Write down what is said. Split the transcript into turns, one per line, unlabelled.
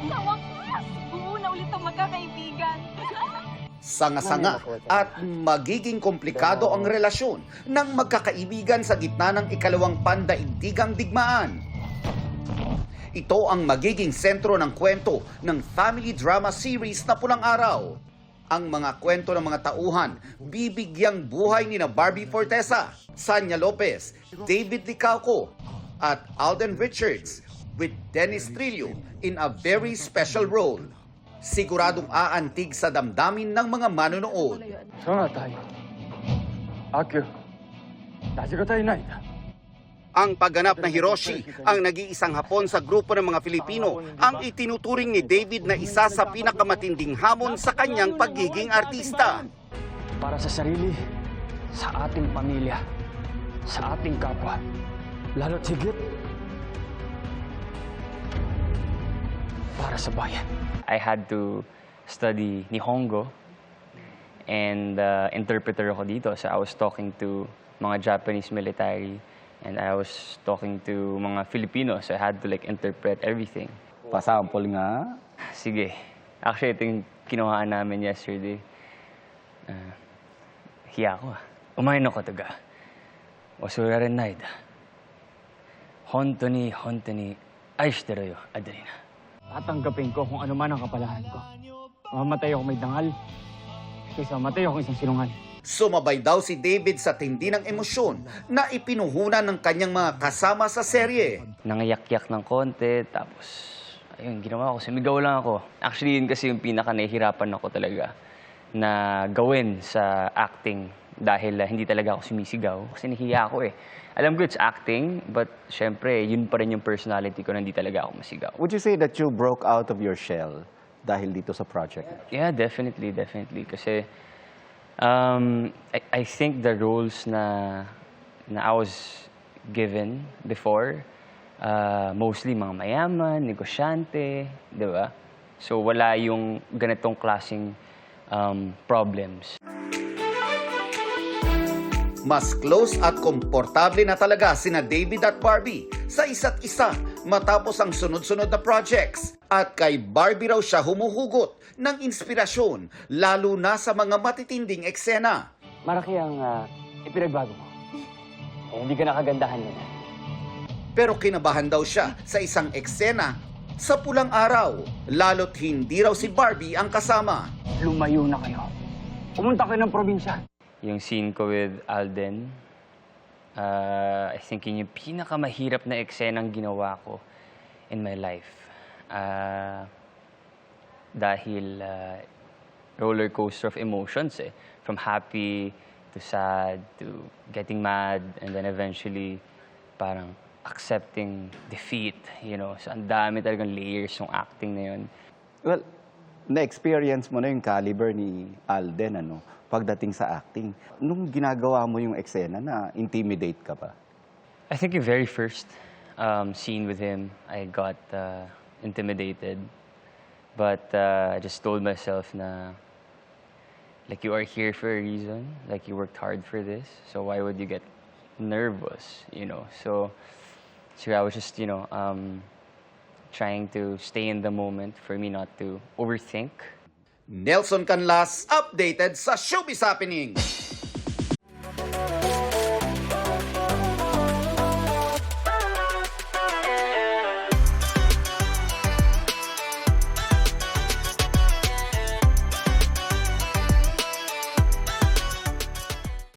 Sa wakas, buo na ulit ang magkakaibigan.
Sanga-sanga at magiging komplikado ang relasyon ng magkakaibigan sa gitna ng ikalawang pandaigdigang digmaan. Ito ang magiging sentro ng kwento ng family drama series na Pulang Araw. Ang mga kwento ng mga tauhan, bibigyang buhay ni na Barbie Fortesa, Sanya Lopez, David Licauco, at Alden Richards, with Dennis Trillo in a very special role. Siguradong aantig sa damdamin ng mga manonood. Ang pagganap na Hiroshi, ang nag-iisang Hapon sa grupo ng mga Filipino, ang itinuturing ni David na isa sa pinakamatinding hamon sa kanyang pagiging artista.
Para sa sarili, sa ating pamilya, sa ating kapwa, lalo't higit para sa bayan.
I had to study Nihongo and interpreter ako dito. So I was talking to mga Japanese military and I was talking to mga Filipino. So I had to like interpret everything.
Pasample nga.
Sige. Actually, ito yung kinuhaan namin yesterday. Hiya ko. Umain ako taga. Osuraren naida. Honto ni aishiteru yo, Adelina.
Tatanggapin ko kung ano man ang kapalaran ko. Mamatay ako may dangal, kaysa mamatay ako isang sinungal.
Sumabay daw si David sa tindi ng emosyon na ipinuhunan ng kanyang mga kasama sa serye.
Nangayak-yak ng konti, tapos ayun, ginawa ko, sumigaw lang ako. Actually, yun kasi yung pinaka-nahihirapan ako talaga na gawin sa acting dahil hindi talaga ako sumisigaw kasi nahiya ako eh. Alam ko it's acting, but syempre, yun pa rin yung personality ko na hindi talaga ako masigaw.
Would you say that you broke out of your shell dahil dito sa project?
Yeah, definitely. Kasi I think the roles na I was given before, mostly mga mayaman, negosyante, di ba? So wala yung ganitong klaseng problems.
Mas close at komportable na talaga sina David at Barbie sa isa't isa matapos ang sunod-sunod na projects. At kay Barbie raw siya humuhugot ng inspirasyon, lalo na sa mga matitinding eksena.
Maraki ang ipinagbago mo. Hindi ka nakagandahan yun.
Pero kinabahan daw siya sa isang eksena sa Pulang Araw, lalo't hindi raw si Barbie ang kasama.
Lumayo na kayo. Pumunta kayo ng probinsya.
Yung scene ko with Alden, I think yun yung pinakamahirap na eksenang ginawa ko in my life. Dahil roller coaster of emotions eh. From happy to sad to getting mad and then eventually parang accepting defeat, you know. So ang dami talagang layers ng acting na yun.
Well, na-experience mo na yung caliber ni Alden, ano, pagdating sa acting. Nung ginagawa mo yung eksena, na-intimidate ka ba?
I think yung very first scene with him, I got intimidated. But I just told myself na, like, you are here for a reason. Like, you worked hard for this. So why would you get nervous, you know? So I was just, you know, trying to stay in the moment for me not to overthink.
Nelson Canlas, updated sa Showbiz Happening.